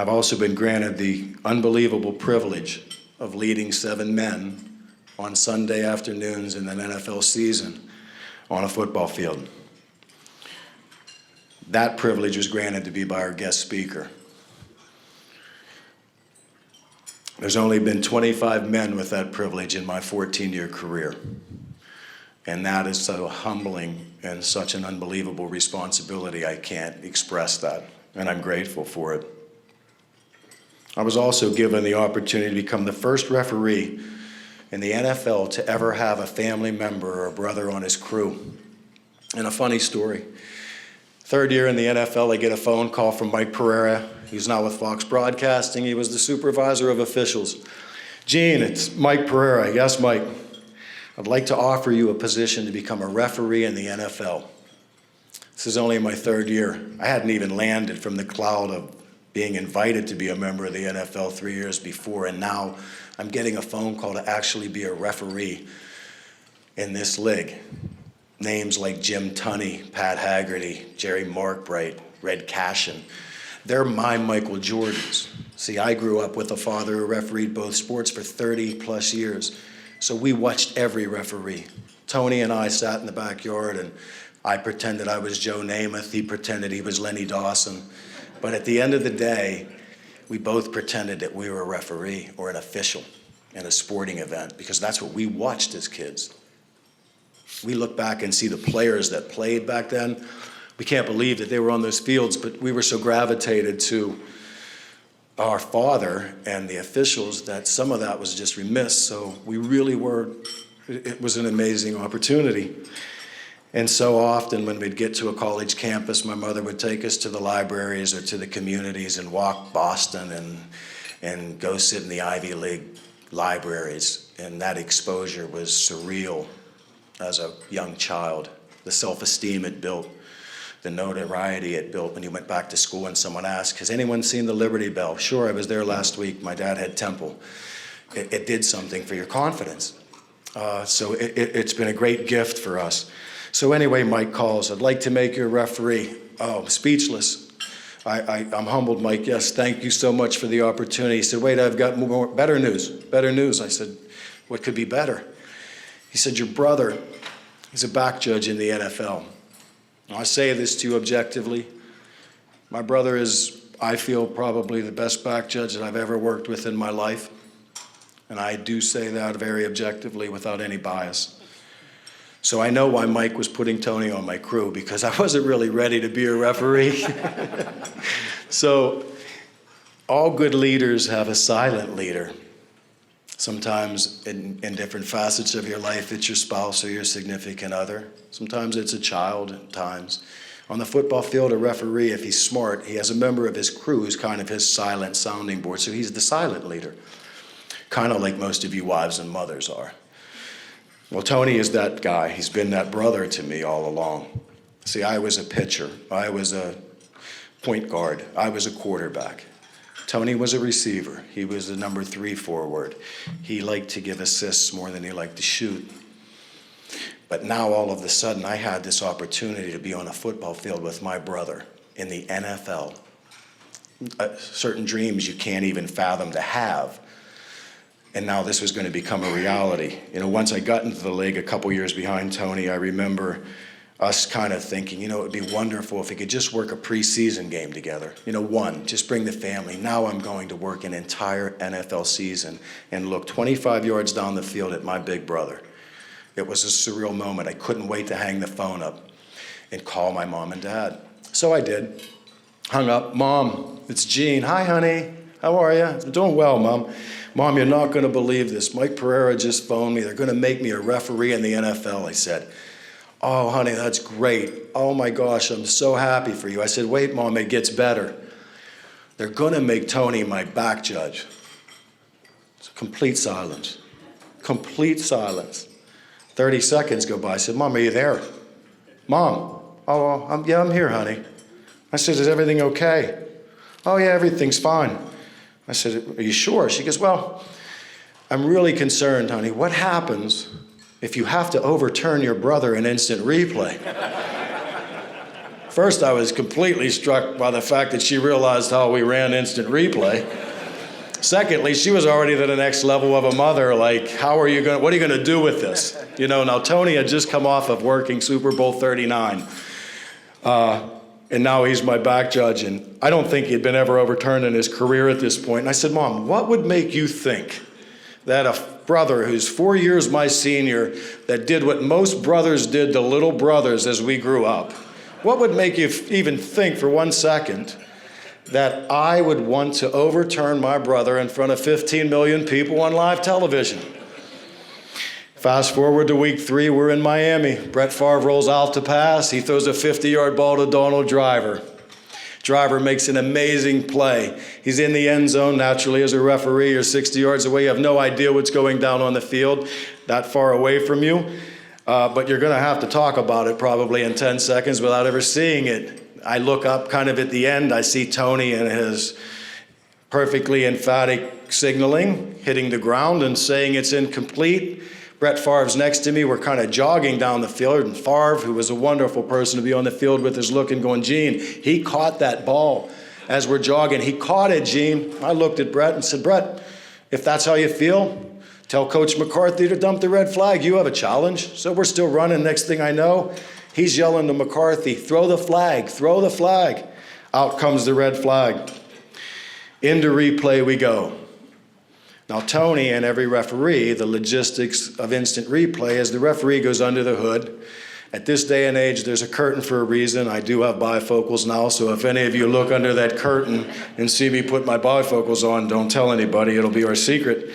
I've also been granted the unbelievable privilege of leading 7 men on Sunday afternoons in an NFL season on a football field. That privilege was granted to me by our guest speaker. There's only been 25 men with that privilege in my 14-year career. And that is so humbling and such an unbelievable responsibility, I can't express that. And I'm grateful for it. I was also given the opportunity to become the first referee in the NFL to ever have a family member or a brother on his crew. And a funny story. 3rd year in the NFL, I get a phone call from Mike Pereira. He's now with Fox Broadcasting. He was the supervisor of officials. Gene, it's Mike Pereira. Yes, Mike. I'd like to offer you a position to become a referee in the NFL. This is only my 3rd year. I hadn't even landed from the cloud of being invited to be a member of the NFL 3 years before, and now I'm getting a phone call to actually be a referee in this league. Names like Jim Tunney, Pat Haggerty, Jerry Markbright, Red Cashin. They're my Michael Jordans. See, I grew up with a father who refereed both sports for 30 plus years. So we watched every referee. Tony and I sat in the backyard and I pretended I was Joe Namath. He pretended he was Lenny Dawson. But at the end of the day, we both pretended that we were a referee or an official in a sporting event because that's what we watched as kids. We look back and see the players that played back then. We can't believe that they were on those fields, but we were so gravitated to our father and the officials that some of that was just remiss. So we really were, it was an amazing opportunity. And so often when we'd get to a college campus, my mother would take us to the libraries or to the communities and walk Boston and go sit in the Ivy League libraries. And that exposure was surreal as a young child. The self-esteem it built, the notoriety it built when you went back to school and someone asked, has anyone seen the Liberty Bell? Sure, I was there last week. My dad had Temple. It did something for your confidence. So it's been a great gift for us. So anyway, Mike calls, I'd like to make you a referee. Oh, speechless. I'm humbled, Mike. Yes, thank you so much for the opportunity. He said, wait, I've got better news. I said, what could be better? He said, your brother is a back judge in the NFL. Now, I say this to you objectively. My brother is, I feel, probably the best back judge that I've ever worked with in my life. And I do say that very objectively without any bias. So I know why Mike was putting Tony on my crew, because I wasn't really ready to be a referee. So all good leaders have a silent leader. Sometimes in different facets of your life, it's your spouse or your significant other. Sometimes it's a child at times. On the football field, a referee, if he's smart, he has a member of his crew who's kind of his silent sounding board. So he's the silent leader, kind of like most of you wives and mothers are. Well, Tony is that guy. He's been that brother to me all along. See, I was a pitcher. I was a point guard. I was a quarterback. Tony was a receiver. He was a number 3 forward. He liked to give assists more than he liked to shoot. But now all of a sudden I had this opportunity to be on a football field with my brother in the NFL. Certain dreams you can't even fathom to have. And now this was going to become a reality. You know, once I got into the league a couple years behind Tony, I remember us kind of thinking, it would be wonderful if we could just work a preseason game together. Just bring the family. Now I'm going to work an entire NFL season and look 25 yards down the field at my big brother. It was a surreal moment. I couldn't wait to hang the phone up and call my mom and dad. So I did. Hung up. Mom, it's Gene. Hi, honey. How are you? I'm doing well, Mom. Mom, you're not going to believe this. Mike Pereira just phoned me. They're going to make me a referee in the NFL, I said. Oh, honey, that's great. Oh, my gosh, I'm so happy for you. I said, wait, Mom, it gets better. They're going to make Tony my back judge. It's complete silence. Complete silence. 30 seconds go by. I said, Mom, are you there? Mom, I'm here, honey. I said, is everything okay? Oh, yeah, everything's fine. I said, are you sure? She goes, well, I'm really concerned, honey. What happens if you have to overturn your brother in instant replay? First, I was completely struck by the fact that she realized how we ran instant replay. Secondly, she was already to the next level of a mother, like, what are you going to do with this? You know, now Tony had just come off of working Super Bowl 39. And now he's my back judge, and I don't think he'd been ever overturned in his career at this point. And I said, Mom, what would make you think that a brother who's 4 years my senior, that did what most brothers did to little brothers as we grew up, what would make you even think for 1 second that I would want to overturn my brother in front of 15 million people on live television? Fast forward to week 3, we're in Miami. Brett Favre rolls out to pass. He throws a 50-yard ball to Donald Driver. Driver makes an amazing play. He's in the end zone. Naturally, as a referee, you're 60 yards away. You have no idea what's going down on the field that far away from you. But you're going to have to talk about it probably in 10 seconds without ever seeing it. I look up kind of at the end. I see Tony and his perfectly emphatic signaling, hitting the ground and saying it's incomplete. Brett Favre's next to me. We're kind of jogging down the field, and Favre, who was a wonderful person to be on the field with, is looking, going, Gene, he caught that ball as we're jogging. He caught it, Gene. I looked at Brett and said, Brett, if that's how you feel, tell Coach McCarthy to dump the red flag. You have a challenge. So we're still running. Next thing I know, he's yelling to McCarthy, throw the flag, throw the flag. Out comes the red flag. Into replay we go. Now, Tony and every referee, the logistics of instant replay, as the referee goes under the hood. At this day and age, there's a curtain for a reason. I do have bifocals now, so if any of you look under that curtain and see me put my bifocals on, don't tell anybody. It'll be our secret.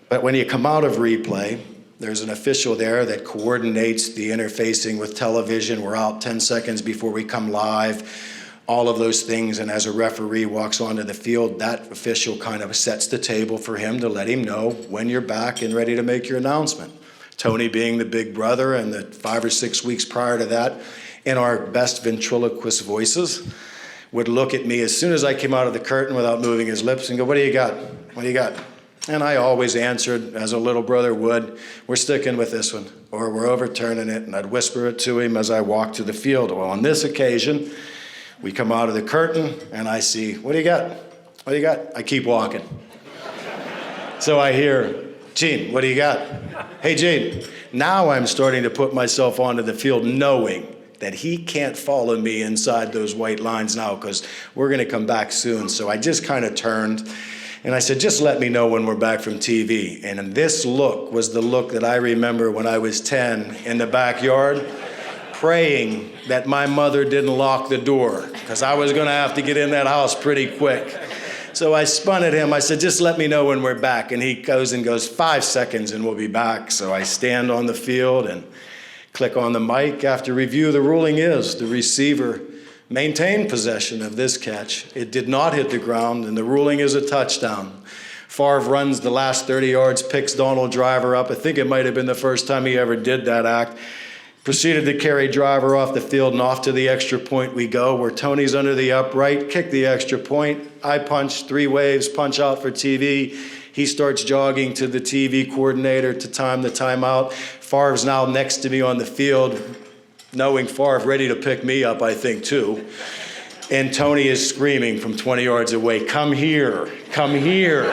But when you come out of replay, there's an official there that coordinates the interfacing with television. We're out 10 seconds before we come live. All of those things, and as a referee walks onto the field, that official kind of sets the table for him to let him know when you're back and ready to make your announcement. Tony, being the big brother, and the 5 or 6 weeks prior to that, in our best ventriloquist voices, would look at me as soon as I came out of the curtain without moving his lips and go, what do you got? What do you got? And I always answered, as a little brother would, we're sticking with this one, or we're overturning it, and I'd whisper it to him as I walked to the field. Well, on this occasion, we come out of the curtain, and I see, what do you got? What do you got? I keep walking. So I hear, Gene, what do you got? Hey, Gene. Now I'm starting to put myself onto the field knowing that he can't follow me inside those white lines now because we're going to come back soon. So I just kind of turned, and I said, just let me know when we're back from TV. And this look was the look that I remember when I was 10 in the backyard, praying that my mother didn't lock the door because I was going to have to get in that house pretty quick. So I spun at him. I said, just let me know when we're back. And he goes 5 seconds and we'll be back. So I stand on the field and click on the mic. After review, the ruling is the receiver maintained possession of this catch. It did not hit the ground, and the ruling is a touchdown. Favre runs the last 30 yards, picks Donald Driver up. I think it might have been the first time he ever did that act. Proceeded to carry Driver off the field, and off to the extra point we go, where Tony's under the upright, kick the extra point. I punch 3 waves, punch out for TV. He starts jogging to the TV coordinator to time the timeout. Favre's now next to me on the field, knowing Favre ready to pick me up, I think, too. And Tony is screaming from 20 yards away, come here, come here.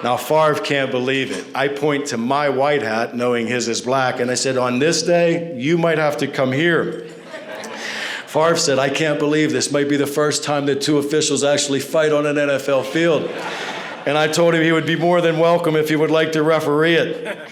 Now, Favre can't believe it. I point to my white hat, knowing his is black, and I said, on this day, you might have to come here. Favre said, I can't believe this might be the first time that 2 officials actually fight on an NFL field. And I told him he would be more than welcome if he would like to referee it.